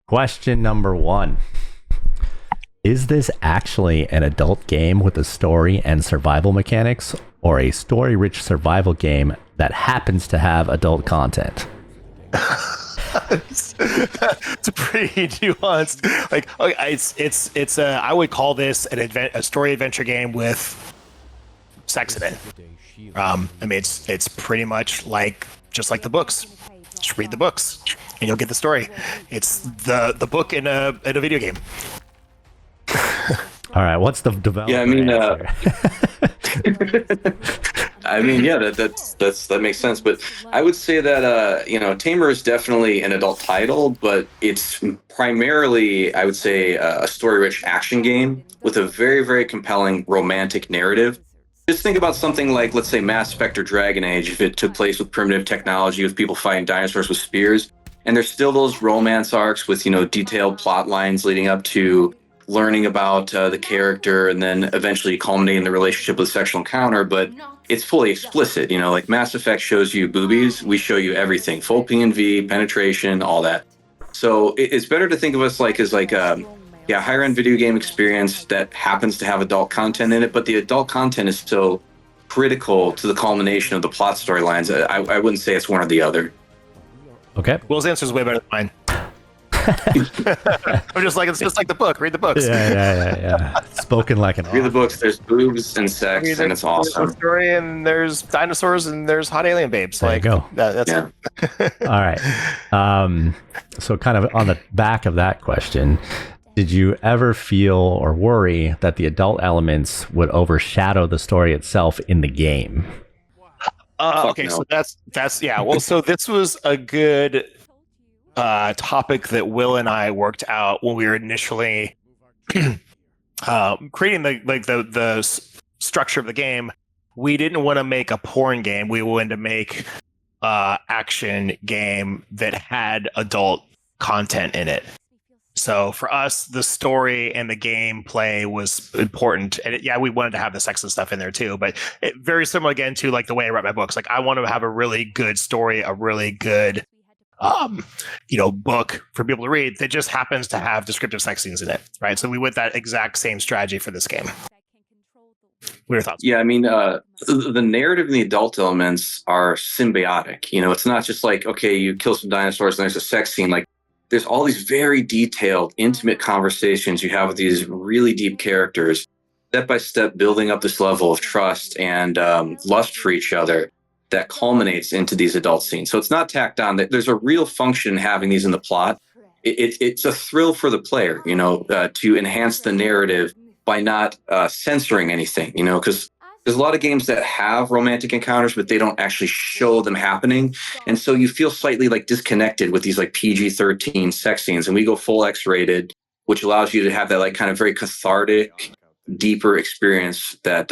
Question number one. Is this actually an adult game with a story and survival mechanics, or a story-rich survival game that happens to have adult content? It's a pretty nuanced. Like, okay, it's I would call this a story adventure game with sex in it. I mean, it's pretty much like just like the books. Just read the books, and you'll get the story. It's the book in a video game. All right, what's the developer Yeah, I mean, answer? I mean, yeah, that makes sense. But I would say that Tamer is definitely an adult title, but it's primarily, I would say, a story-rich action game with a very, very compelling romantic narrative. Just think about something like, let's say, Mass Effect or Dragon Age, if it took place with primitive technology, with people fighting dinosaurs with spears, and there's still those romance arcs with detailed plot lines leading up to learning about the character, and then eventually culminating the relationship with sexual encounter, but it's fully explicit. Like Mass Effect shows you boobies, we show you everything, full PNV, penetration, all that. So it's better to think of us as higher end video game experience that happens to have adult content in it, but the adult content is still critical to the culmination of the plot storylines. I wouldn't say it's one or the other. Okay. Will's answer is way better than mine. I'm just like, it's just like the book. Read the books. Yeah. Spoken like an Read the books. There's boobs and sex, and it's awesome. There's a story, and there's dinosaurs, and there's hot alien babes. There you go. That's Yeah. All right. So kind of on the back of that question, did you ever feel or worry that the adult elements would overshadow the story itself in the game? Okay, no. so that's yeah. Well, so this was a good topic that Will and I worked out when we were initially creating the structure of the game. We didn't want to make a porn game. We wanted to make action game that had adult content in it. So for us, the story and the gameplay was important. And we wanted to have the sex and stuff in there too, but very similar again to like the way I write my books. Like I want to have a really good story, a really good book for people to read that just happens to have descriptive sex scenes in it, right? So we went that exact same strategy for this game. What are your thoughts? Yeah, I mean, the narrative and the adult elements are symbiotic. It's not just like, okay, you kill some dinosaurs and there's a sex scene. Like, there's all these very detailed, intimate conversations you have with these really deep characters, step by step, building up this level of trust and lust for each other that culminates into these adult scenes. So it's not tacked on. There's a real function having these in the plot. It's a thrill for the player, to enhance the narrative by not censoring anything, because there's a lot of games that have romantic encounters, but they don't actually show them happening. And so you feel slightly like disconnected with these like PG-13 sex scenes. And we go full X-rated, which allows you to have that like kind of very cathartic, deeper experience that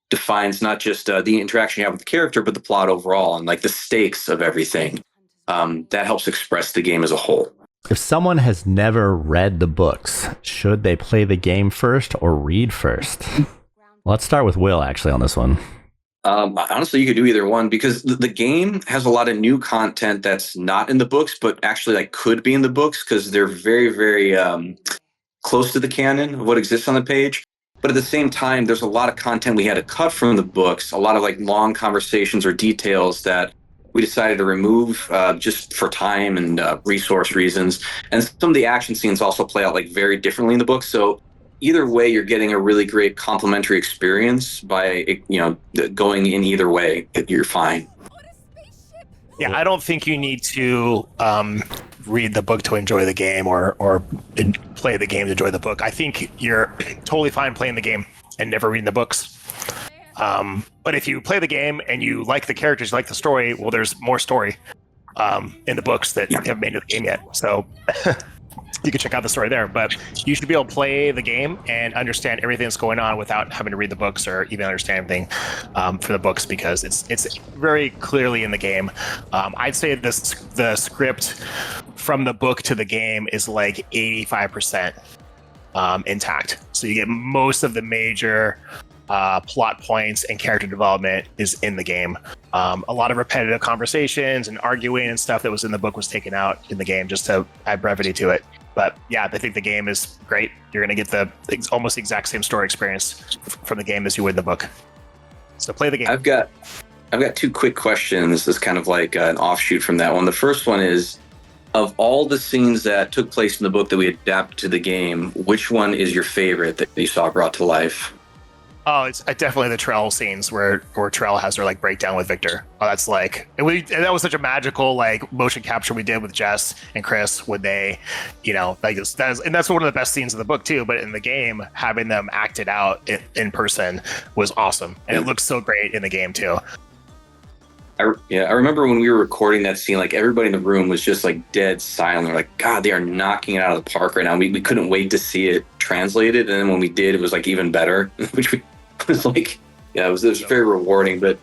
defines not just the interaction you have with the character, but the plot overall and like the stakes of everything. That helps express the game as a whole. If someone has never read the books, should they play the game first or read first? Let's start with Will, actually, on this one. Honestly, you could do either one because the game has a lot of new content that's not in the books, but actually like could be in the books because they're very, very close to the canon of what exists on the page. But at the same time, there's a lot of content we had to cut from the books, a lot of like long conversations or details that we decided to remove just for time and resource reasons. And some of the action scenes also play out like very differently in the book. So either way, you're getting a really great complementary experience by, going in either way. You're fine. Yeah, I don't think you need to read the book to enjoy the game or play the game to enjoy the book. I think you're totally fine playing the game and never reading the books. But if you play the game and you like the characters, you like the story, well, there's more story in the books that haven't made it to the game yet. So you can check out the story there, but you should be able to play the game and understand everything that's going on without having to read the books or even understand everything for the books because it's very clearly in the game. I'd say the script from the book to the game is like 85%. intact. So you get most of the major plot points and character development is in the game. A lot of repetitive conversations and arguing and stuff that was in the book was taken out in the game just to add brevity to it. But yeah, I think the game is great. You're going to get the almost the exact same story experience from the game as you would the book. So play the game. I've got 2 quick questions. This is kind of like an offshoot from that one. The first one is, of all the scenes that took place in the book that we adapted to the game, which one is your favorite that you saw brought to life? Oh, it's definitely the Trell scenes where Trell has her like breakdown with Victor. Oh, that's like, and that was such a magical like motion capture we did with Jess and Chris when they, like and that's one of the best scenes in the book too. But in the game, having them act it out in person was awesome, and it looks so great in the game too. I remember when we were recording that scene, like everybody in the room was just like dead silent. They're like, God, they are knocking it out of the park right now. We couldn't wait to see it translated. And then when we did, it was like even better, which was like, it was very rewarding. But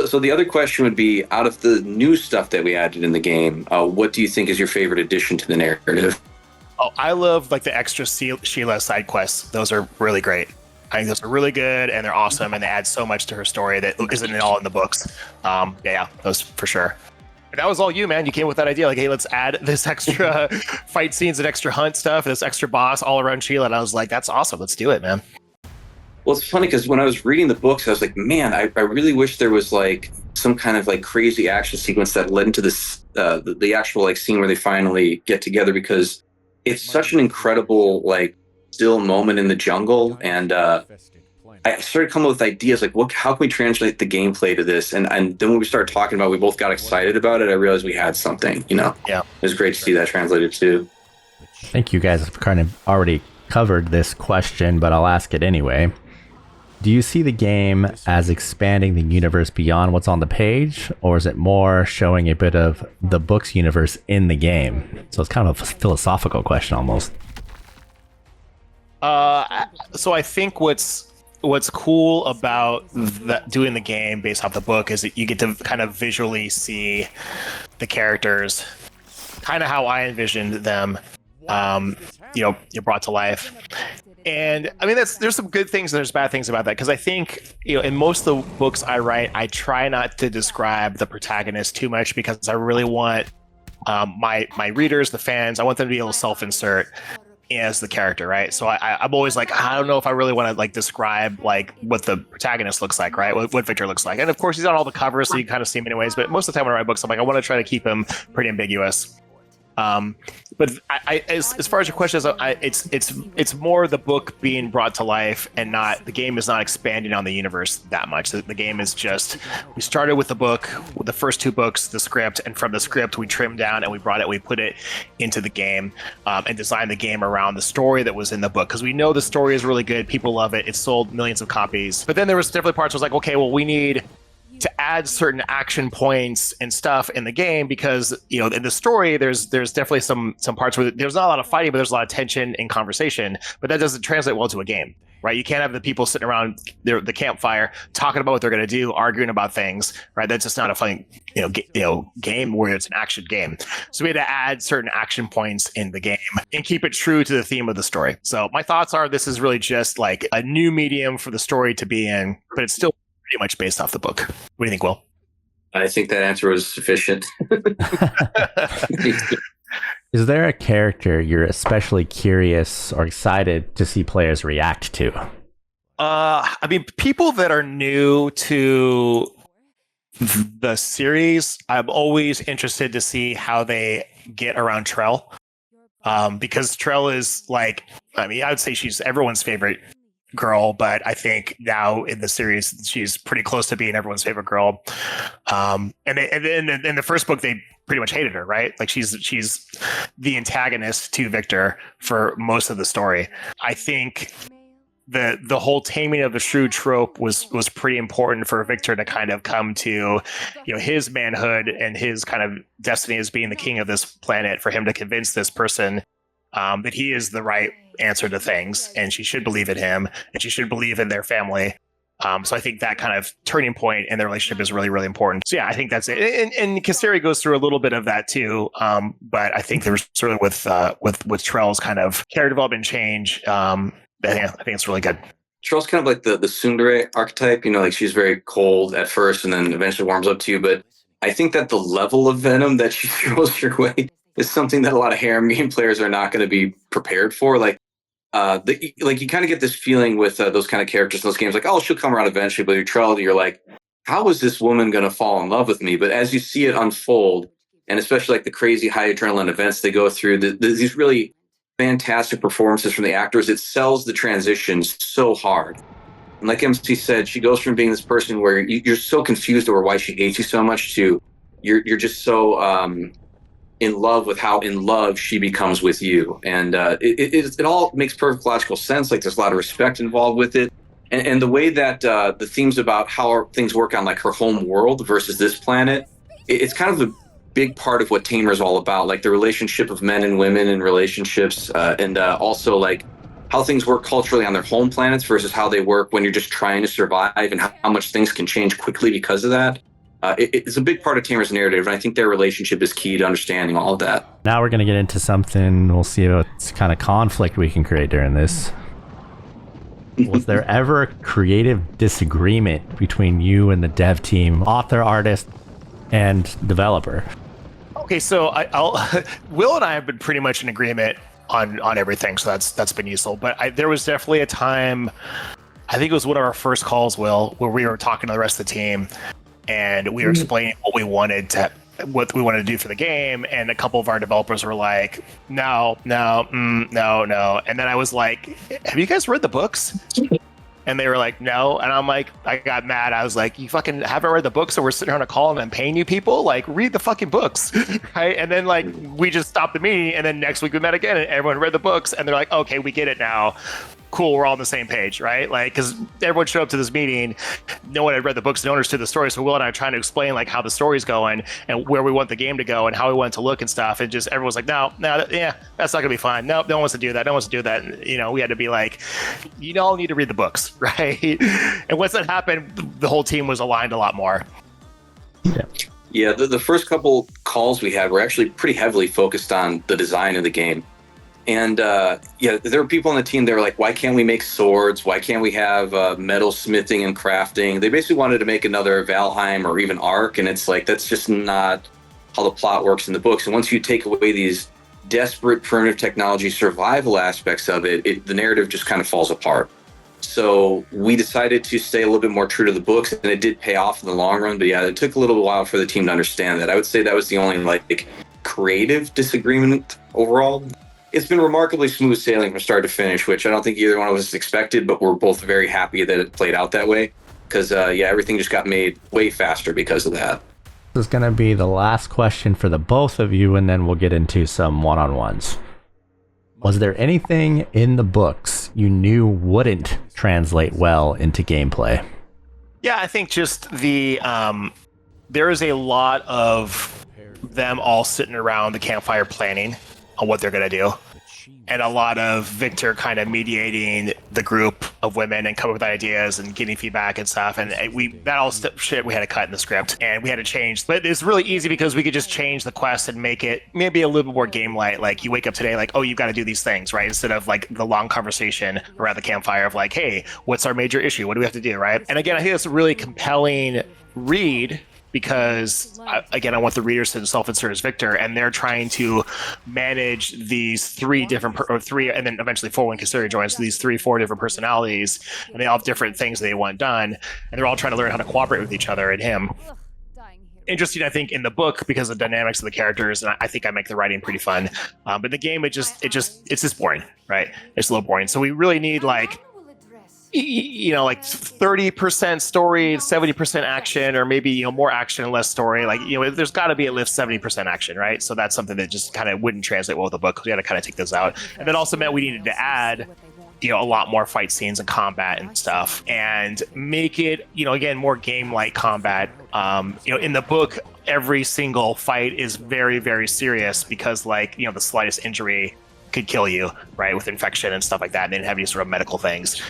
so the other question would be, out of the new stuff that we added in the game, what do you think is your favorite addition to the narrative? Oh, I love like the extra Sheila side quests. Those are really great. I think those are really good and they're awesome and they add so much to her story that isn't all in the books. Yeah, those for sure. And that was all you, man. You came with that idea, like, hey, let's add this extra fight scenes and extra hunt stuff, this extra boss all around Sheila. And I was like, that's awesome. Let's do it, man. Well, it's funny because when I was reading the books, I was like, man, I really wish there was like some kind of like crazy action sequence that led into this, the actual like scene where they finally get together, because it's such an incredible like still moment in the jungle. And I started coming up with ideas like, how can we translate the gameplay to this? And then when we started talking about it, we both got excited about it. I realized we had something, Yeah. It was great to see that translated too. I think you guys have kind of already covered this question, but I'll ask it anyway. Do you see the game as expanding the universe beyond what's on the page, or is it more showing a bit of the book's universe in the game? So it's kind of a philosophical question almost. So I think what's cool about doing the game based off the book is that you get to kind of visually see the characters, kind of how I envisioned them, you're brought to life. And I mean, there's some good things and there's bad things about that, because I think, in most of the books I write, I try not to describe the protagonist too much, because I really want my readers, the fans, I want them to be able to self-insert as the character, right? So I'm always like, I don't know if I really want to like describe like what the protagonist looks like, right? What Victor looks like. And of course he's on all the covers, so you can kind of see him anyways, but most of the time when I write books, I'm like, I want to try to keep him pretty ambiguous. But as far as your question is, it's more the book being brought to life, and not the game is not expanding on the universe that much. The game is just, we started with the book, with the first 2 books, the script, and from the script we trimmed down and we put it into the game, and designed the game around the story that was in the book, because we know the story is really good, people love it, it sold millions of copies. But then there was definitely parts where it was like, okay, well, we need to add certain action points and stuff in the game, because in the story there's definitely some parts where there's not a lot of fighting, but there's a lot of tension and conversation, but that doesn't translate well to a game, right? You can't have the people sitting around the campfire talking about what they're going to do, arguing about things, right? That's just not a fun game where it's an action game. So we had to add certain action points in the game and keep it true to the theme of the story. So my thoughts are, this is really just like a new medium for the story to be in, but it's still pretty much based off the book. What do you think, Will? I think that answer was sufficient. Is there a character you're especially curious or excited to see players react to? I mean, people that are new to the series, I'm always interested to see how they get around Trell. Because Trell is like, I mean, I would say she's everyone's favorite girl, but I think now in the series she's pretty close to being everyone's favorite girl. And then in the first book they pretty much hated her, right? Like she's the antagonist to Victor for most of the story. I think the whole taming of the shrew trope was pretty important for Victor to kind of come to, his manhood and his kind of destiny as being the king of this planet, for him to convince this person that he is the right answer to things, and she should believe in him, and she should believe in their family. So I think that kind of turning point in the relationship is really, really important. So yeah, I think that's it. And Kasseri goes through a little bit of that too. But I think there's sort of with Trell's kind of character development change. I think it's really good. Trell's kind of like the tsundere archetype, like she's very cold at first and then eventually warms up to you. But I think that the level of venom that she throws your way is something that a lot of harem game players are not going to be prepared for. Like you kind of get this feeling with those kind of characters in those games, like, oh, she'll come around eventually. But you're like, how is this woman going to fall in love with me? But as you see it unfold, and especially like the crazy high adrenaline events they go through, these really fantastic performances from the actors, it sells the transitions so hard. And like MC said, she goes from being this person where you're so confused over why she hates you so much to you're just so in love with how in love she becomes with you. And it all makes perfect logical sense. Like there's a lot of respect involved with it. And the way that the themes about how things work on like her home world versus this planet, it's kind of a big part of what Tamer is all about. Like the relationship of men and women in relationships and also like how things work culturally on their home planets versus how they work when you're just trying to survive and how much things can change quickly because of that. It's a big part of Tamer's narrative, and I think their relationship is key to understanding all of that. Now we're going to get into something. We'll see what kind of conflict we can create during this. Was there ever a creative disagreement between you and the dev team, author, artist, and developer? Okay, so Will and I have been pretty much in agreement on everything, so that's been useful. But there was definitely a time, I think it was one of our first calls, Will, where we were talking to the rest of the team. And we were explaining what we wanted to do for the game, and a couple of our developers were like, no. And then I was like, have you guys read the books? And they were like, no. And I'm like, I got mad. I was like, you fucking haven't read the books, so we're sitting here on a call and I'm paying you people? Like, read the fucking books, right? And then like we just stopped the meeting, and then next week we met again and everyone read the books, and they're like, okay, we get it now. Cool, we're all on the same page, right? Like, because everyone showed up to this meeting, no one had read the books, no one understood the story. So Will and I are trying to explain like how the story's going and where we want the game to go and how we want it to look and stuff. And just everyone's like, no, yeah, that's not gonna be fine. No one wants to do that. No one wants to do that. And, we had to be like, you all need to read the books, right? And once that happened, the whole team was aligned a lot more. Yeah, the first couple calls we had were actually pretty heavily focused on the design of the game. And there were people on the team that were like, why can't we make swords? Why can't we have metal smithing and crafting? They basically wanted to make another Valheim or even Ark. And it's like, that's just not how the plot works in the books. And once you take away these desperate primitive technology survival aspects of it, the narrative just kind of falls apart. So we decided to stay a little bit more true to the books, and it did pay off in the long run. But yeah, it took a little while for the team to understand that. I would say that was the only like creative disagreement overall. It's been remarkably smooth sailing from start to finish, which I don't think either one of us expected, but we're both very happy that it played out that way because, everything just got made way faster because of that. This is going to be the last question for the both of you, and then we'll get into some one-on-ones. Was there anything in the books you knew wouldn't translate well into gameplay? Yeah, I think just there is a lot of them all sitting around the campfire planning on what they're going to do, and a lot of Victor kind of mediating the group of women and coming up with ideas and getting feedback and stuff. And that all shit we had to cut in the script, and we had to change. But it's really easy because we could just change the quest and make it maybe a little bit more game light. Like you wake up today, like, oh, you've got to do these things, right? Instead of like the long conversation around the campfire of like, hey, what's our major issue? What do we have to do, right? And again, I think it's a really compelling read, because I want the readers to self-insert as Victor, and they're trying to manage these three different and then eventually four when Kasseri joins, these 4 different personalities, and they all have different things they want done, and they're all trying to learn how to cooperate with each other and him. Interesting, I think, in the book because of the dynamics of the characters, and I think I make the writing pretty fun. But the game, it's just boring, right? It's a little boring. So we really need like 30% story, 70% action, or maybe more action and less story. Like there's got to be at least 70% action, right? So that's something that just kind of wouldn't translate well with the book, because we had to kind of take those out. And that also meant we needed to add a lot more fight scenes and combat and stuff, and make it again more game-like combat. In the book, every single fight is very, very serious, because the slightest injury could kill you, right, with infection and stuff like that, and didn't have any sort of medical things.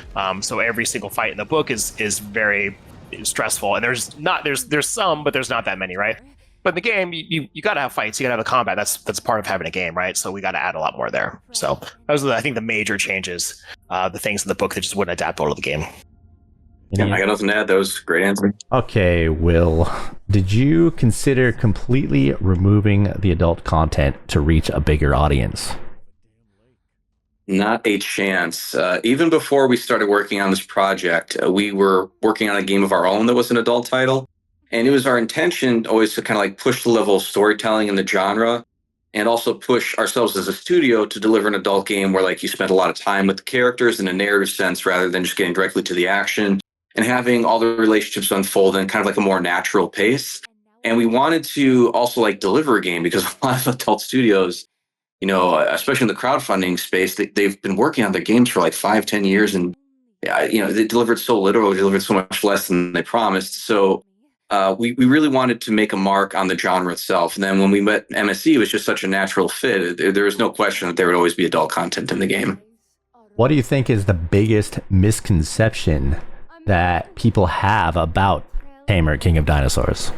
So every single fight in the book is very stressful, and there's some, but there's not that many, right? But in the game, you got to have fights, you got to have a combat. That's part of having a game, right? So we got to add a lot more there. So those are, I think, the major changes, the things in the book that just wouldn't adapt well to the game. Yeah, I got nothing to add. That was a great answer. Okay, Will, did you consider completely removing the adult content to reach a bigger audience? Not a chance. Even before we started working on this project, we were working on a game of our own that was an adult title. And it was our intention always to kind of like push the level of storytelling in the genre, and also push ourselves as a studio to deliver an adult game where like you spent a lot of time with the characters in a narrative sense rather than just getting directly to the action, and having all the relationships unfold in kind of like a more natural pace. And we wanted to also like deliver a game, because a lot of adult studios, especially in the crowdfunding space, they've been working on their games for like 5-10 years. And, they delivered so little, they delivered so much less than they promised. So we really wanted to make a mark on the genre itself. And then when we met MSE, it was just such a natural fit. There was no question that there would always be adult content in the game. What do you think is the biggest misconception that people have about Tamer, King of Dinosaurs?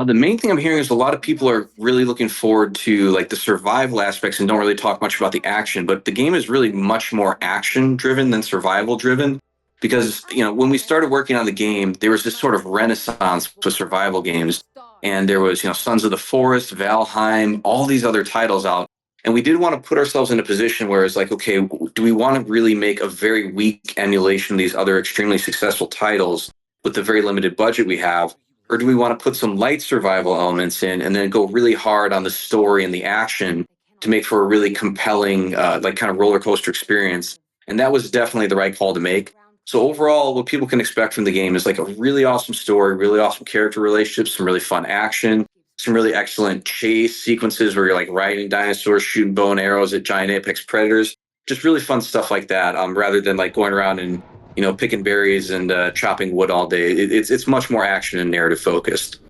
The main thing I'm hearing is a lot of people are really looking forward to like the survival aspects and don't really talk much about the action, but the game is really much more action driven than survival driven, because when we started working on the game, there was this sort of renaissance with survival games, and there was Sons of the Forest, Valheim, all these other titles out. And we did want to put ourselves in a position where it's like, okay, do we want to really make a very weak emulation of these other extremely successful titles with the very limited budget we have? Or do we want to put some light survival elements in and then go really hard on the story and the action to make for a really compelling, like kind of roller coaster experience? And that was definitely the right call to make. So overall, what people can expect from the game is like a really awesome story, really awesome character relationships, some really fun action, some really excellent chase sequences where you're like riding dinosaurs, shooting bow and arrows at giant apex predators. Just really fun stuff like that, rather than like going around and picking berries and chopping wood all day. It's much more action and narrative focused.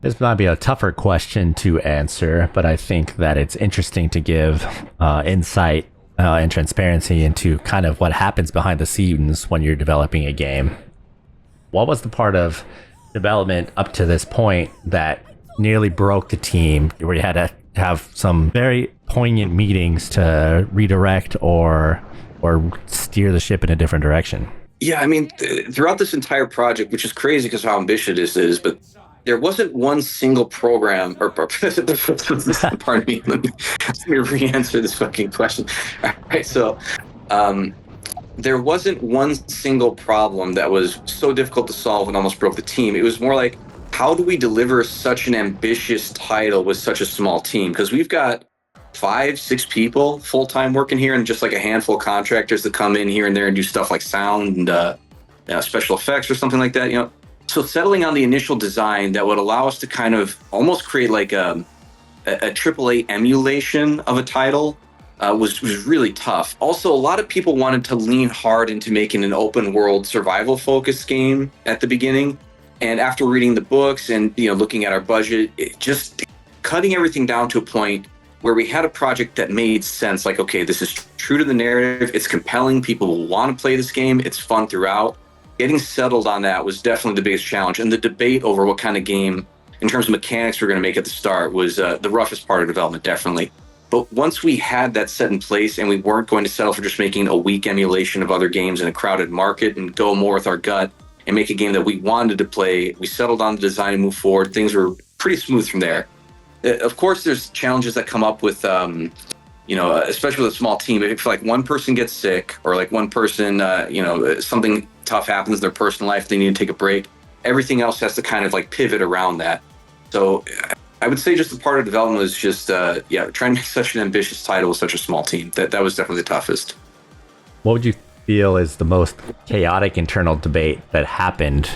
This might be a tougher question to answer, but I think that it's interesting to give insight and transparency into kind of what happens behind the scenes when you're developing a game. What was the part of development up to this point that nearly broke the team, where you had to have some very poignant meetings to redirect or steer the ship in a different direction? Yeah, I mean, throughout this entire project, which is crazy because how ambitious this is, but there wasn't one single program, or pardon me, let me re-answer this fucking question. All right, so there wasn't one single problem that was so difficult to solve and almost broke the team. It was more like, how do we deliver such an ambitious title with such a small team? Because we've got 5-6 people full-time working here, and just like a handful of contractors that come in here and there and do stuff like sound and special effects or something like that. So settling on the initial design that would allow us to kind of almost create like a AAA emulation of a title was really tough. Also, a lot of people wanted to lean hard into making an open world survival focused game at the beginning. And after reading the books and looking at our budget, just cutting everything down to a point where we had a project that made sense. Like, okay, this is true to the narrative. It's compelling. People will want to play this game. It's fun throughout. Getting settled on that was definitely the biggest challenge. And the debate over what kind of game, in terms of mechanics, we're going to make at the start was the roughest part of development, definitely. But once we had that set in place and we weren't going to settle for just making a weak emulation of other games in a crowded market and go more with our gut and make a game that we wanted to play, we settled on the design and moved forward. Things were pretty smooth from there. Of course, there's challenges that come up with, especially with a small team. If like one person gets sick or like one person, something tough happens in their personal life, they need to take a break. Everything else has to kind of like pivot around that. So I would say just the part of development was just, trying to make such an ambitious title with such a small team. That was definitely the toughest. What would you feel is the most chaotic internal debate that happened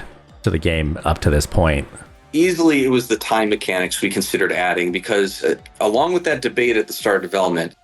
to the game up to this point? Easily, it was the time mechanics we considered adding, because along with that debate at the start of development,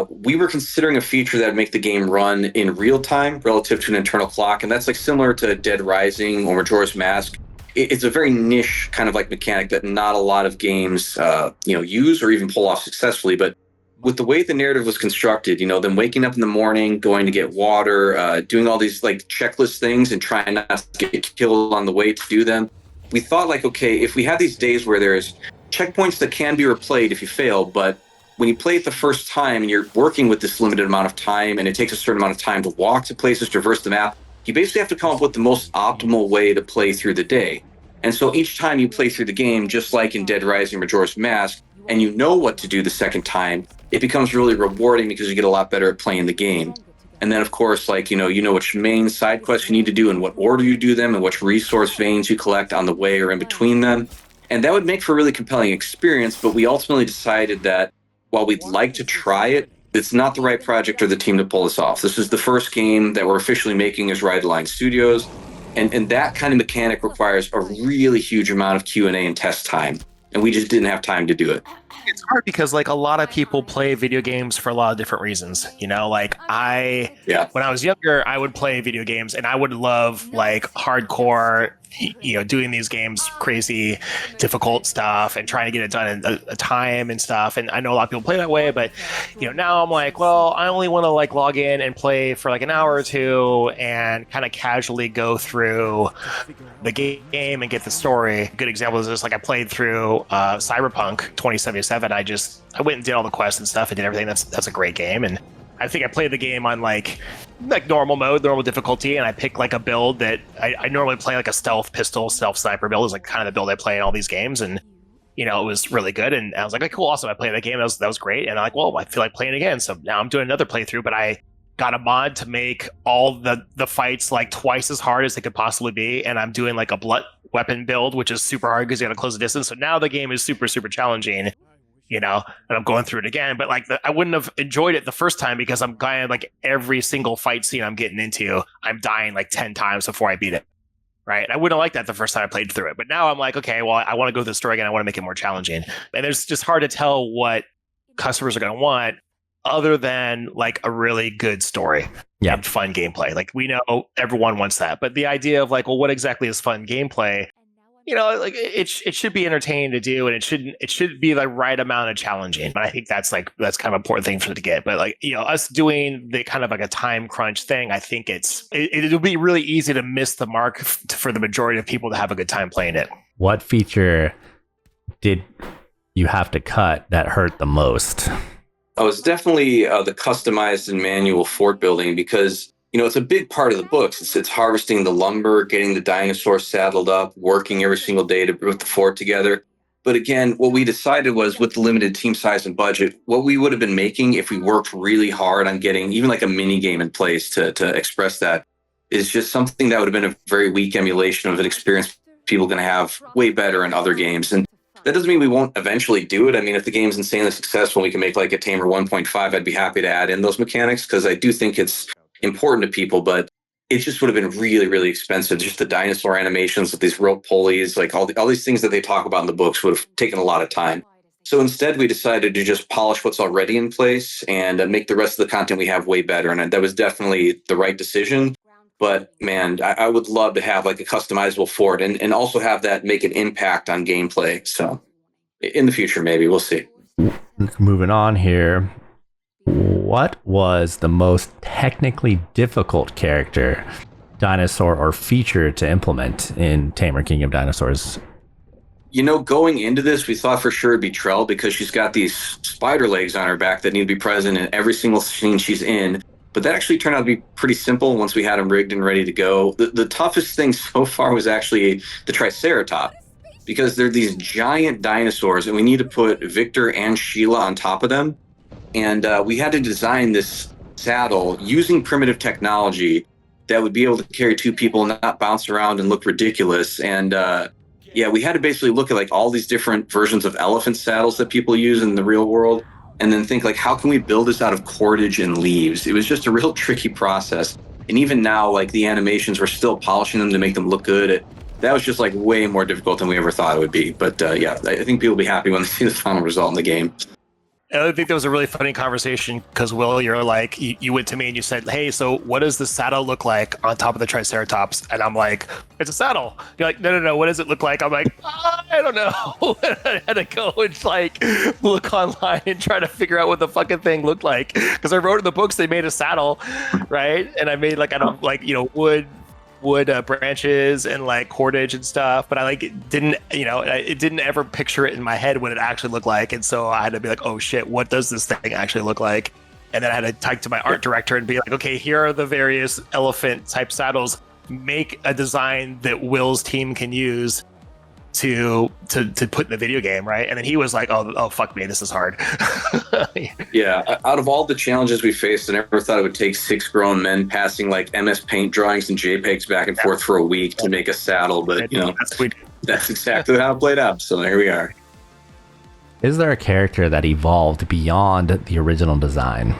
we were considering a feature that would make the game run in real time relative to an internal clock. And that's like similar to Dead Rising or Majora's Mask. It's a very niche kind of like mechanic that not a lot of games, use or even pull off successfully. But with the way the narrative was constructed, them waking up in the morning, going to get water, doing all these like checklist things and trying not to get killed on the way to do them. We thought like, okay, if we have these days where there's checkpoints that can be replayed if you fail, but when you play it the first time and you're working with this limited amount of time and it takes a certain amount of time to walk to places, traverse the map, you basically have to come up with the most optimal way to play through the day. And so each time you play through the game, just like in Dead Rising, Majora's Mask, and you know what to do the second time, it becomes really rewarding because you get a lot better at playing the game. And then, of course, like, you know which main side quests you need to do and what order you do them and which resource veins you collect on the way or in between them. And that would make for a really compelling experience, but we ultimately decided that while we'd like to try it, it's not the right project or the team to pull this off. This is the first game that we're officially making as Ride the Line Studios, and that kind of mechanic requires a really huge amount of Q&A and test time, and we just didn't have time to do it. It's hard because like a lot of people play video games for a lot of different reasons. When I was younger, I would play video games and I would love like hardcore, doing these games, crazy, difficult stuff and trying to get it done in a time and stuff. And I know a lot of people play that way, but now I'm like, well, I only want to like log in and play for like an hour or two and kind of casually go through the game and get the story. A good example is this, like I played through Cyberpunk 2077. I went and did all the quests and stuff and did everything. That's a great game. And I think I played the game on like normal mode, normal difficulty, and I picked like a build that I normally play, like a stealth pistol, stealth sniper build is like kind of the build I play in all these games. And it was really good. And I was like, cool, awesome. I played the game. That was great. And I'm like, well, I feel like playing again. So now I'm doing another playthrough, but I got a mod to make all the fights like twice as hard as they could possibly be. And I'm doing like a blunt weapon build, which is super hard because you got to close the distance. So now the game is super, super challenging. And I'm going through it again, but like I wouldn't have enjoyed it the first time because I'm kind of like every single fight scene I'm getting into, I'm dying like 10 times before I beat it. Right. I wouldn't have liked that the first time I played through it, but now I'm like, okay, well, I want to go through the story again. I want to make it more challenging. And it's just hard to tell what customers are going to want other than like a really good story and fun gameplay. Like we know everyone wants that, but the idea of like, well, what exactly is fun gameplay? Like it should be entertaining to do, and it should be the right amount of challenging. But I think that's kind of an important thing for it to get. But like, us doing the kind of like a time crunch thing, I think it'll be really easy to miss the mark for the majority of people to have a good time playing it. What feature did you have to cut that hurt the most? Oh, it's definitely the customized and manual fort building because it's a big part of the books. It's harvesting the lumber, getting the dinosaurs saddled up, working every single day to put the fort together. But again, what we decided was with the limited team size and budget, what we would have been making if we worked really hard on getting even like a mini game in place to express that is just something that would have been a very weak emulation of an experience people can have way better in other games. And that doesn't mean we won't eventually do it. I mean, if the game's insanely successful, we can make like a Tamer 1.5, I'd be happy to add in those mechanics because I do think it's important to people, but it just would have been really, really expensive. Just the dinosaur animations with these rope pulleys, like all these things that they talk about in the books would have taken a lot of time. So instead, we decided to just polish what's already in place and make the rest of the content we have way better. And that was definitely the right decision. But man, I would love to have like a customizable fort and also have that make an impact on gameplay. So in the future, maybe we'll see. Moving on here. What was the most technically difficult character, dinosaur, or feature to implement in Tamer King of Dinosaurs? Going into this, we thought for sure it'd be Trell because she's got these spider legs on her back that need to be present in every single scene she's in. But that actually turned out to be pretty simple once we had them rigged and ready to go. The toughest thing so far was actually the Triceratops because they're these giant dinosaurs and we need to put Victor and Sheila on top of them. And we had to design this saddle using primitive technology that would be able to carry two people and not bounce around and look ridiculous. And we had to basically look at like all these different versions of elephant saddles that people use in the real world and then think like, how can we build this out of cordage and leaves? It was just a real tricky process. And even now, like the animations, we're still polishing them to make them look good. That was just like way more difficult than we ever thought it would be. But I think people will be happy when they see the final result in the game. I think there was a really funny conversation because Will, you're like, you went to me and you said, "Hey, so what does the saddle look like on top of the Triceratops?" And I'm like, "It's a saddle." You're like, "No. What does it look like?" I'm like, "I don't know." I had to go and like look online and try to figure out what the fucking thing looked like because I wrote in the books they made a saddle, right? And I made like wood branches and like cordage and stuff, but I like it didn't ever picture it in my head what it actually looked like, and so I had to be like, oh shit, what does this thing actually look like? And then I had to type to my art director and be like, okay, here are the various elephant type saddles, make a design that Will's team can use to put in the video game, right? And then he was like, oh fuck me, this is hard. Yeah, out of all the challenges we faced, I never thought it would take 6 grown men passing like MS Paint drawings and JPEGs back and forth for a week to make a saddle, but that's exactly how it played out, so there we are. Is there a character that evolved beyond the original design?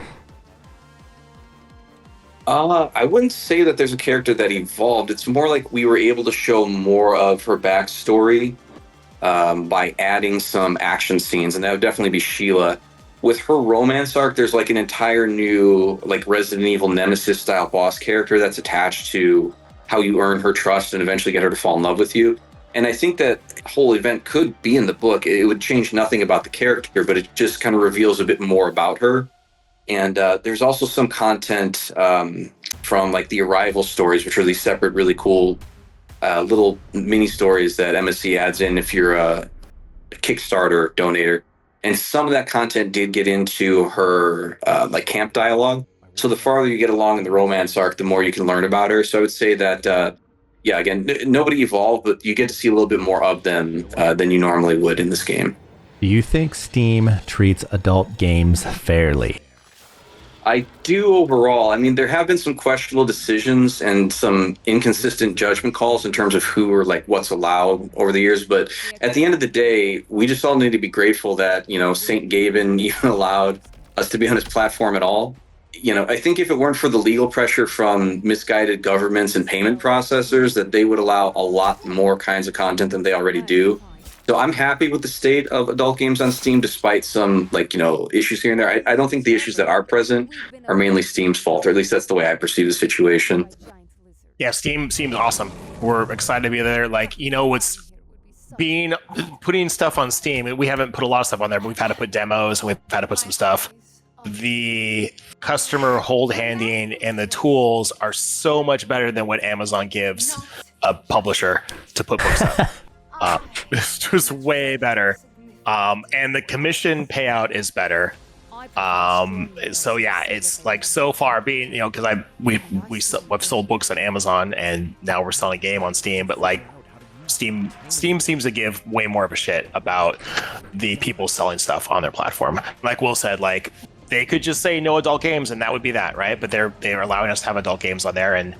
I wouldn't say that there's a character that evolved. It's more like we were able to show more of her backstory by adding some action scenes, and that would definitely be Sheila. With her romance arc, there's like an entire new like Resident Evil Nemesis style boss character that's attached to how you earn her trust and eventually get her to fall in love with you. And I think that whole event could be in the book. It would change nothing about the character, but it just kind of reveals a bit more about her. And there's also some content from like the Arrival stories, which are these separate, really cool little mini stories that MSC adds in if you're a Kickstarter donator. And some of that content did get into her like camp dialogue. So the farther you get along in the romance arc, the more you can learn about her. So I would say that, again, nobody evolved, but you get to see a little bit more of them than you normally would in this game. Do you think Steam treats adult games fairly? I do overall. I mean, there have been some questionable decisions and some inconsistent judgment calls in terms of who or like what's allowed over the years. But at the end of the day, we just all need to be grateful that, St. Gaben even allowed us to be on his platform at all. I think if it weren't for the legal pressure from misguided governments and payment processors, that they would allow a lot more kinds of content than they already do. So I'm happy with the state of adult games on Steam, despite some issues here and there. I don't think the issues that are present are mainly Steam's fault, or at least that's the way I perceive the situation. Yeah, Steam seems awesome. We're excited to be there. Putting stuff on Steam. We haven't put a lot of stuff on there, but we've had to put demos and we've had to put some stuff. The customer hold handing and the tools are so much better than what Amazon gives a publisher to put books on. It's just way better. And the commission payout is better. So yeah, it's like so far being, because we've sold books on Amazon and now we're selling a game on Steam, but like Steam seems to give way more of a shit about the people selling stuff on their platform. Like Will said, like they could just say no adult games and that would be that, right? But they're allowing us to have adult games on there, and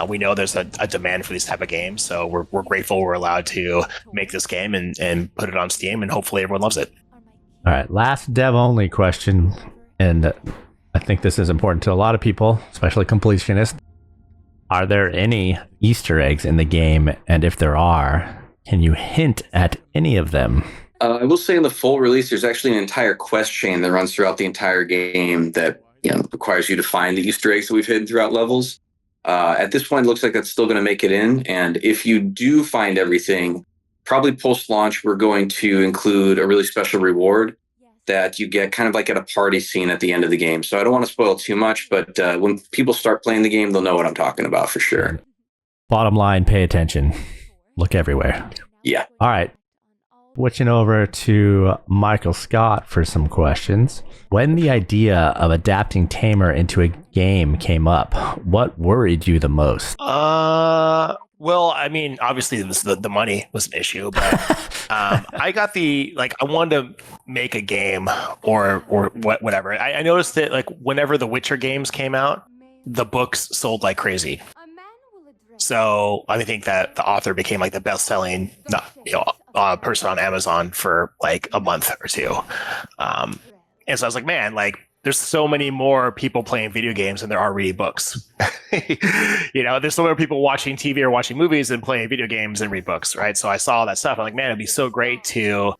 we know there's a demand for these type of games, so we're grateful we're allowed to make this game and put it on Steam, and hopefully everyone loves it. All right, last dev-only question, and I think this is important to a lot of people, especially completionists. Are there any Easter eggs in the game? And if there are, can you hint at any of them? I will say in the full release, there's actually an entire quest chain that runs throughout the entire game that requires you to find the Easter eggs that we've hidden throughout levels. At this point, it looks like that's still going to make it in. And if you do find everything, probably post-launch, we're going to include a really special reward that you get kind of like at a party scene at the end of the game. So I don't want to spoil too much, but when people start playing the game, they'll know what I'm talking about for sure. Bottom line, pay attention. Look everywhere. Yeah. All right. Switching over to Michael Scott for some questions. When the idea of adapting Tamer into a game came up, what worried you the most? Well, I mean, obviously the money was an issue, but I got I wanted to make a game or whatever. I noticed that like whenever the Witcher games came out, the books sold like crazy. So I think that the author became like the best-selling person on Amazon for like a month or two. And so I was like, man, like there's so many more people playing video games than there are reading books. There's so many people watching TV or watching movies and playing video games and read books, right? So I saw all that stuff. I'm like, man, it'd be so great to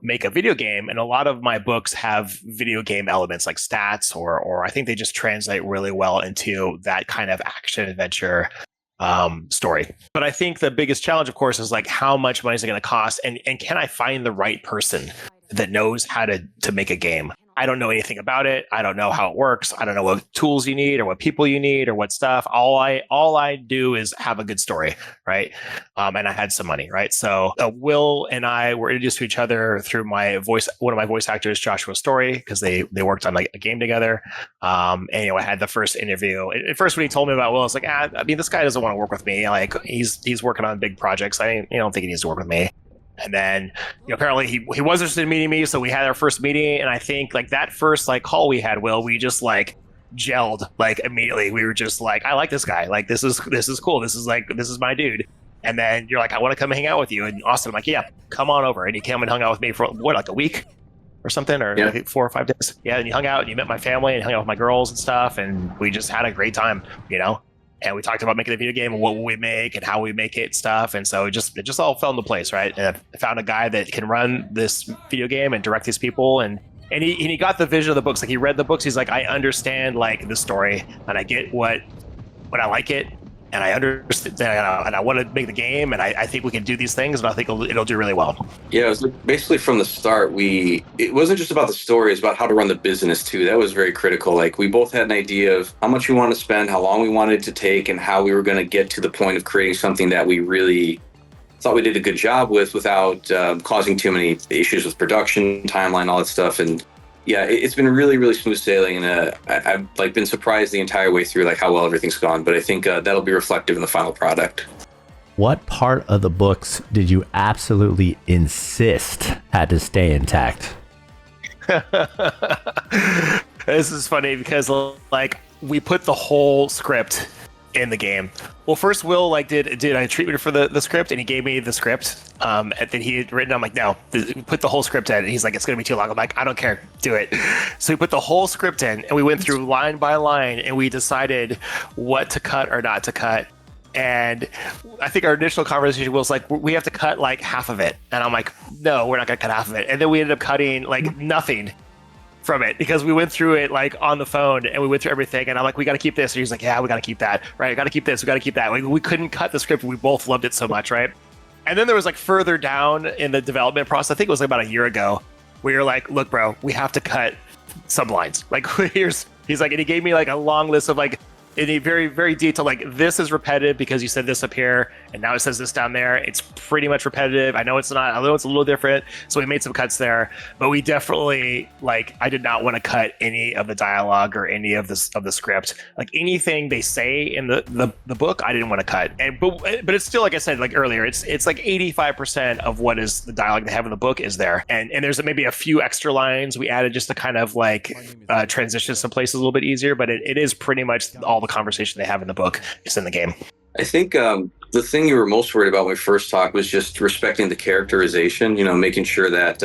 make a video game. And a lot of my books have video game elements like stats, or I think they just translate really well into that kind of action adventure story. But I think the biggest challenge, of course, is like how much money is it going to cost, and can I find the right person that knows how to make a game? I don't know anything about it. I don't know how it works. I don't know what tools you need or what people you need or what stuff. All I do is have a good story, right? And I had some money, right? So Will and I were introduced to each other through one of my voice actors, Joshua's story, because they worked on like a game together. And I had the first interview. At first, when he told me about Will, I was like, I mean, this guy doesn't want to work with me. Like he's working on big projects. I don't think he needs to work with me. And then, apparently he was interested in meeting me. So we had our first meeting. And I think like that first like call we had, Will, we just like gelled like immediately. We were just like, I like this guy. Like, this is cool. This is my dude. And then you're like, I want to come hang out with you. And Austin, I'm like, yeah, come on over. And he came and hung out with me for like a week or something, or like 4 or 5 days. Yeah. And you hung out and you met my family and hung out with my girls and stuff. And we just had a great time, And we talked about making a video game and what will we make and how we make it and stuff. And so it just all fell into place, right? And I found a guy that can run this video game and direct these people. And he got the vision of the books. Like he read the books. He's like, I understand like the story and I get what I like it. And I understand and I want to make the game. And I think we can do these things and I think it'll do really well. Yeah, it was basically from the start, it wasn't just about the story, it's about how to run the business too. That was very critical. Like we both had an idea of how much we wanted to spend, how long we wanted it to take, and how we were going to get to the point of creating something that we really thought we did a good job with without causing too many issues with production, timeline, all that stuff. And yeah, it's been really, really smooth sailing, and I've like been surprised the entire way through, like how well everything's gone. But I think that'll be reflective in the final product. What part of the books did you absolutely insist had to stay intact? This is funny because like we put the whole script in the game. Well, first Will like did a treatment for the script, and he gave me the script that he had written. I'm like, no, put the whole script in. And he's like, it's gonna be too long. I'm like, I don't care, do it. So we put the whole script in, and we went through line by line, and we decided what to cut or not to cut. And I think our initial conversation was like, we have to cut like half of it, and I'm like, no, we're not gonna cut half of it. And then we ended up cutting like nothing from it because we went through it like on the phone and we went through everything, and I'm like, we got to keep this, and he's like, yeah, we got to keep that, right? We got to keep this, we got to keep that. Like, we couldn't cut the script. We both loved it so much, right? And then there was like further down in the development process, I think it was like about a year ago, where you're like, look, bro, we have to cut some lines. Like he's like, and he gave me like a long list of like, in a very, very detailed, like, this is repetitive because you said this up here and now it says this down there. It's pretty much repetitive. I know it's not. I know it's a little different. So we made some cuts there, but we definitely, like, I did not want to cut any of the dialogue or any of the script. Like anything they say in the book, I didn't want to cut. And but it's still, like I said, like earlier, it's like 85% of what is the dialogue they have in the book is there. And there's maybe a few extra lines we added just to kind of like transition some places a little bit easier, but it is pretty much all the conversation they have in the book is in the game. I think the thing you were most worried about when we first talked was just respecting the characterization, making sure that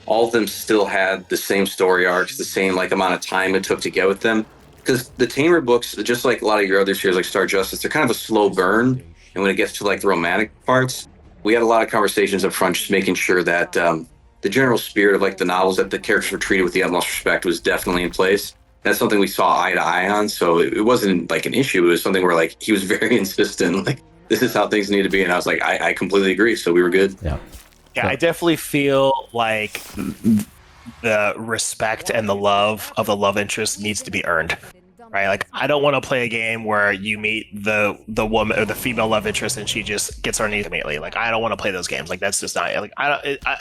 all of them still had the same story arcs, the same like amount of time it took to get with them. Because the Tamer books, just like a lot of your other series like Star Justice, they're kind of a slow burn. And when it gets to like the romantic parts, we had a lot of conversations up front just making sure that the general spirit of like the novels, that the characters were treated with the utmost respect, was definitely in place. That's something we saw eye to eye on, so it wasn't like an issue. It was something where like he was very insistent, like this is how things need to be, and I was like, I completely agree. So we were good. Yeah, I definitely feel like the respect and the love of the love interest needs to be earned, right? Like I don't want to play a game where you meet the woman or the female love interest and she just gets on her knees immediately. Like I don't want to play those games. Like that's just not like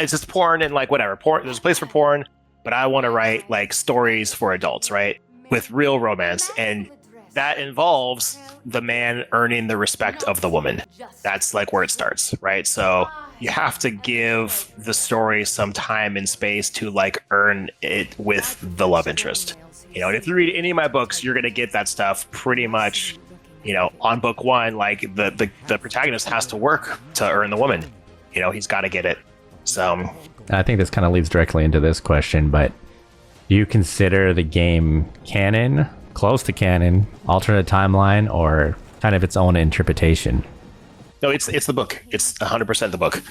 it's just porn and like whatever. Porn. There's a place for porn. But I want to write like stories for adults, right? With real romance. And that involves the man earning the respect of the woman. That's like where it starts, right? So you have to give the story some time and space to like earn it with the love interest. And if you read any of my books, you're going to get that stuff pretty much, on book one, like the protagonist has to work to earn the woman. He's got to get it. So I think this kind of leads directly into this question, but do you consider the game canon, close to canon, alternate timeline, or kind of its own interpretation? No, it's the book. It's 100% the book.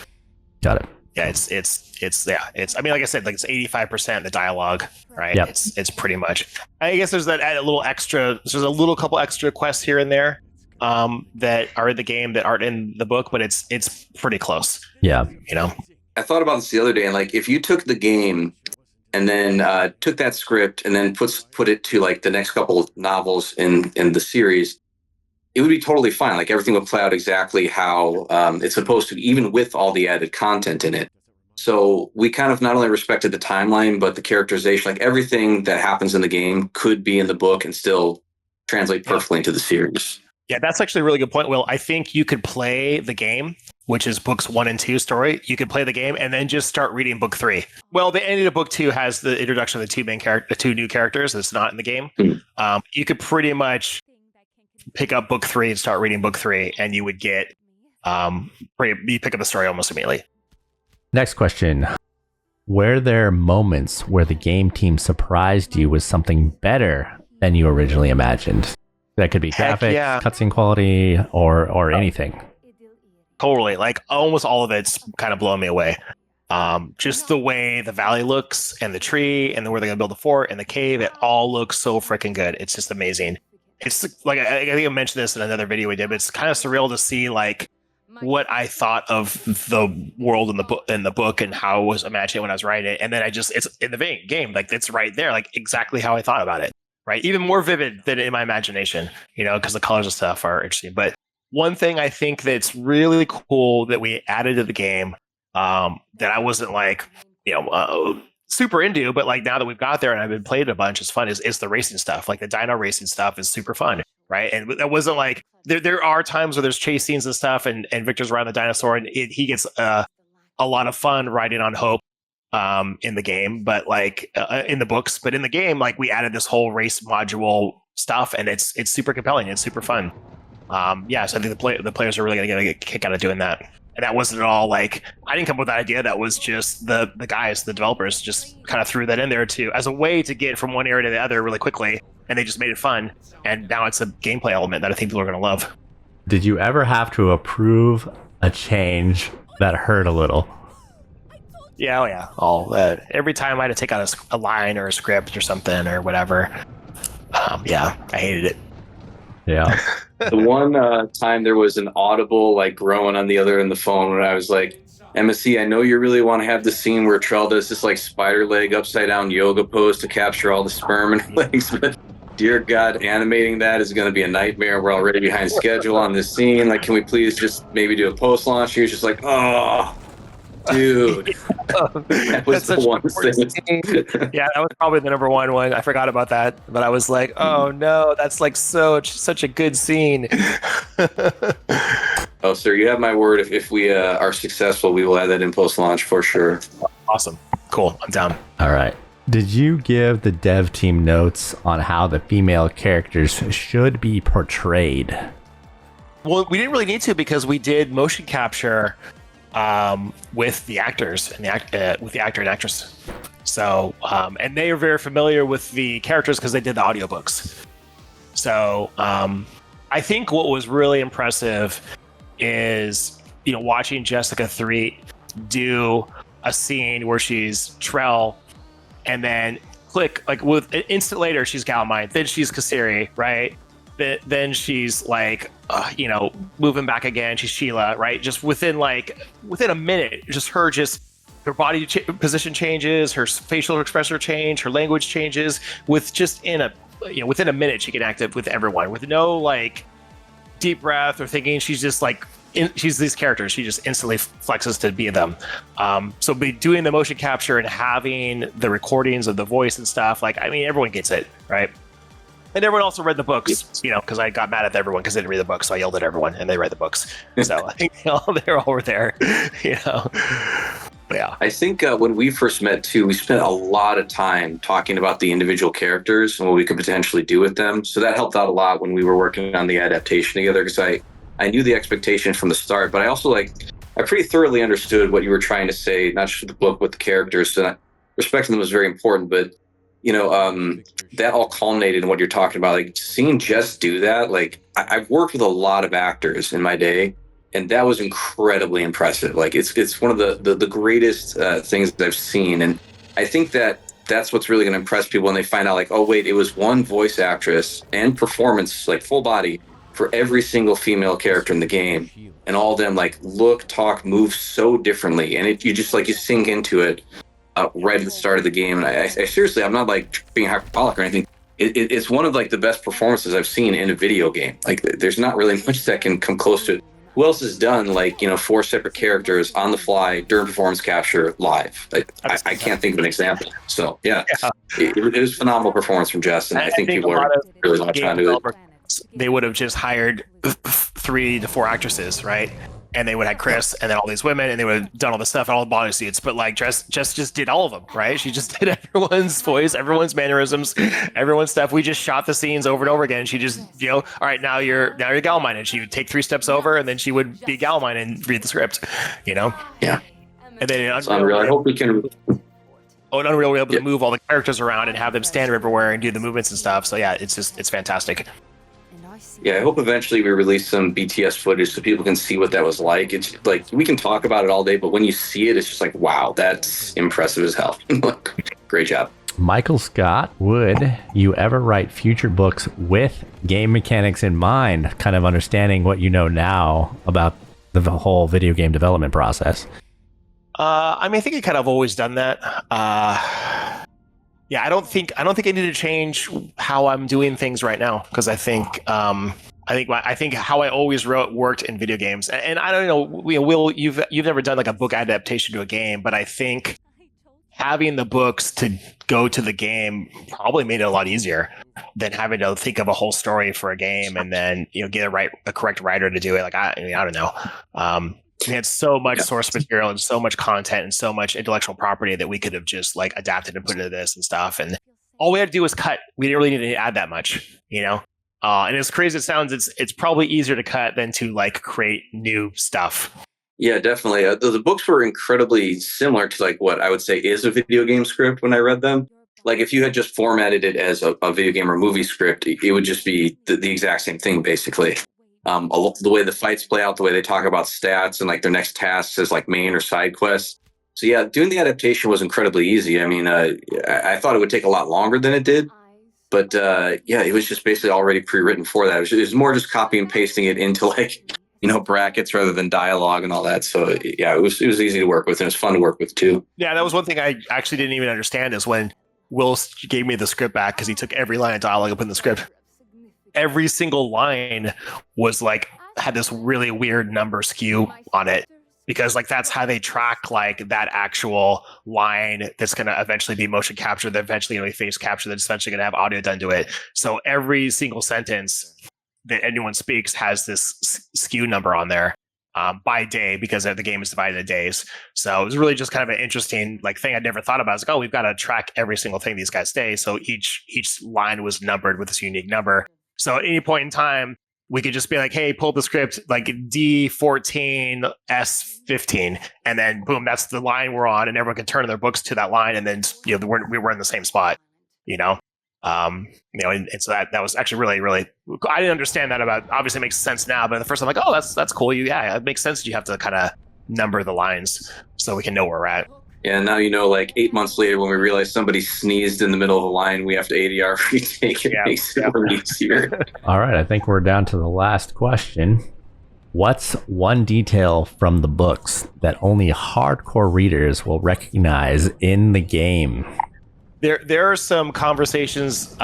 Got it. Yeah, it's. I mean, like I said, like it's 85% the dialogue, right? Yep. It's pretty much. I guess there's that a little extra. There's a little couple extra quests here and there, that are in the game that aren't in the book, but it's pretty close. Yeah. You know. I thought about this the other day, and like if you took the game and then took that script and then put it to like the next couple of novels in the series, it would be totally fine. Like everything would play out exactly how it's supposed to, even with all the added content in it. So we kind of not only respected the timeline, but the characterization, like everything that happens in the game could be in the book and still translate perfectly into the series. Yeah, that's actually a really good point, Will. I think you could play the game, which is books 1 and 2 story. You could play the game and then just start reading book 3. Well, the ending of book 2 has the introduction of the two new characters that's not in the game. You could pretty much pick up book 3 and start reading book 3, and you would get you pick up the story almost immediately. Next question. Were there moments where the game team surprised you with something better than you originally imagined? That could be graphics, cutscene quality, or anything. Totally. Like almost all of it's kind of blowing me away. Just the way the valley looks and the tree and where they're going to build the fort and the cave, it all looks so freaking good. It's just amazing. It's like, I think I mentioned this in another video we did, but it's kind of surreal to see like what I thought of the world in the book and how I was imagining it when I was writing it. And then it's in the game, like it's right there, like exactly how I thought about it. Right. Even more vivid than in my imagination, because the colors and stuff are interesting. But one thing I think that's really cool that we added to the game, that I wasn't like, super into, but like now that we've got there and I've been playing a bunch, it's fun, is the racing stuff. Like the dino racing stuff is super fun. Right. And that wasn't like, there are times where there's chase scenes and stuff and Victor's around the dinosaur and he gets a lot of fun riding on Hope in the game, but like in the books, but in the game, like we added this whole race module stuff and it's super compelling. It's super fun. So I think the players are really going to get a kick out of doing that. And that wasn't at all like, I didn't come up with that idea. That was just the guys, the developers just kind of threw that in there too, as a way to get from one area to the other really quickly. And they just made it fun. And now it's a gameplay element that I think people are going to love. Did you ever have to approve a change that hurt a little? Yeah, every time I had to take out a line or a script or something or whatever. I hated it. Yeah. The one time there was an audible like groan on the other end of the phone when I was like, MSC, I know you really want to have the scene where Trell does this like spider leg upside down yoga pose to capture all the sperm and legs, but dear God, animating that is going to be a nightmare. We're already behind schedule on this scene. Like, can we please just maybe do a post launch? He was just like, oh, dude. That was the one thing. Yeah, that was probably the number one. I forgot about that, but I was like, oh no, that's like such a good scene. Oh, sir, you have my word. If we are successful, we will add that in post launch for sure. Awesome. Cool. I'm down. All right. Did you give the dev team notes on how the female characters should be portrayed? Well, we didn't really need to because we did motion capture with the actors and with the actor and actress. So, and they are very familiar with the characters because they did the audiobooks. So, I think what was really impressive is, watching Jessica 3 do a scene where she's Trell and then click, like with an instant later, she's Galmine, then she's Kassiri, right? Then she's like, moving back again. She's Sheila, right? Just within a minute, her body position changes, her facial expression change, her language changes. Within a minute, she can act with everyone with no like deep breath or thinking. She's just like, she's these characters. She just instantly flexes to be them. So be doing the motion capture and having the recordings of the voice and stuff. Like, I mean, everyone gets it, right? And everyone also read the books, because I got mad at everyone because they didn't read the books. So I yelled at everyone and they read the books. So I think they all were there, But yeah. I think when we first met too, we spent a lot of time talking about the individual characters and what we could potentially do with them. So that helped out a lot when we were working on the adaptation together because I knew the expectation from the start, but I also I pretty thoroughly understood what you were trying to say, not just with the book, with the characters. So respecting them was very important, but that all culminated in what you're talking about. Like seeing Jess do that, like I've worked with a lot of actors in my day, and that was incredibly impressive. Like it's one of the greatest things that I've seen, and I think that's what's really going to impress people when they find out, like, oh wait, it was one voice actress and performance, like full body, for every single female character in the game, and all of them like look, talk, move so differently, and you just like you sink into it right at the start of the game. And I seriously, I'm not like being hyperbolic or anything. It's one of like the best performances I've seen in a video game. Like there's not really much that can come close to it. Who else has done like 4 separate characters on the fly during performance capture live? I can't think of an example. So yeah. It was a phenomenal performance from Jess, and I think people are really latching onto it. They would have just hired 3 to 4 actresses, right? And they would have Chris and then all these women, and they would have done all the stuff and all the bodysuits. But like Jess just did all of them, right? She just did everyone's voice, everyone's mannerisms, everyone's stuff. We just shot the scenes over and over again. She just, all right, now you're Galmine, and she would take 3 steps over, and then she would be Galmine and read the script, Yeah. And then it's Unreal. I hope we can. Oh, in Unreal, we're able to move all the characters around and have them stand everywhere and do the movements and stuff. So yeah, it's fantastic. Yeah, I hope eventually we release some BTS footage so people can see what that was like. It's like we can talk about it all day, but when you see it, it's just like, wow, that's impressive as hell. Great job. Michael Scott, would you ever write future books with game mechanics in mind, kind of understanding what you know now about the whole video game development process? I think I kind of always done that. Yeah, I don't think I need to change how I'm doing things right now, because I think how I always worked in video games, and I don't know, Will, you've never done like a book adaptation to a game, but I think having the books to go to the game probably made it a lot easier than having to think of a whole story for a game and then get a correct writer to do it. Like I don't know. We had so much source material and so much content and so much intellectual property that we could have just like adapted and put into this and stuff. And all we had to do was cut. We didn't really need to add that much, And as crazy as it sounds, it's probably easier to cut than to like create new stuff. Yeah, definitely. The books were incredibly similar to like what I would say is a video game script when I read them. Like if you had just formatted it as a video game or movie script, it would just be the exact same thing, basically. The way the fights play out, the way they talk about stats and like their next tasks as like main or side quests. So yeah, doing the adaptation was incredibly easy. I mean, I thought it would take a lot longer than it did, but it was just basically already pre-written for that. It was more just copy and pasting it into like, brackets rather than dialogue and all that. So yeah, it was easy to work with, and it was fun to work with too. Yeah, that was one thing I actually didn't even understand is when Will gave me the script back, because he took every line of dialogue and put in the script. Every single line was like had this really weird number skew on it, because like that's how they track like that actual line that's going to eventually be motion capture, that eventually going to be face capture, that's eventually going to have audio done to it. So every single sentence that anyone speaks has this skew number on there by day, because the game is divided into days. So it was really just kind of an interesting like thing I'd never thought about. I was like, oh, we've got to track every single thing these guys say. So each line was numbered with this unique number. So at any point in time, we could just be like, hey, pull the script like D14, S15, and then boom, that's the line we're on, and everyone can turn their books to that line, and then we were in the same spot, and so that was actually really, really. I didn't understand that about. Obviously, it makes sense now, but at the first I'm like, oh, that's cool. It makes sense that you have to kind of number the lines so we can know where we're at. Yeah, now like 8 months later, when we realize somebody sneezed in the middle of a line, we have to ADR retake it. Makes it really easier. All right, I think we're down to the last question. What's one detail from the books that only hardcore readers will recognize in the game? There are some conversations.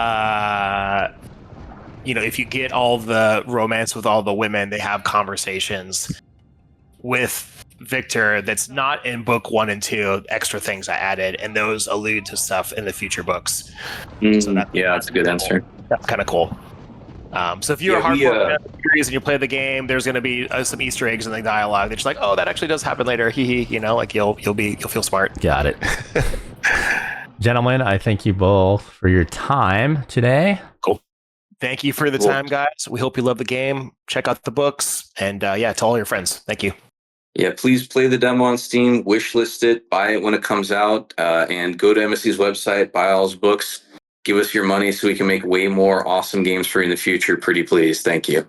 If you get all the romance with all the women, they have conversations with Victor that's not in book 1 and 2, extra things I added, and those allude to stuff in the future books. So that's a good answer. That's kind of cool. So if you're a hardcore series and you play the game, there's going to be some Easter eggs in the dialogue that's like, oh, that actually does happen later. Like you'll feel smart. Got it. Gentlemen, I thank you both for your time today. Cool. Thank you for the time, guys. We hope you love the game. Check out the books, and tell all your friends. Thank you. Yeah, please play the demo on Steam, wishlist it, buy it when it comes out, and go to MSC's website, buy all his books, give us your money so we can make way more awesome games for you in the future. Pretty please. Thank you.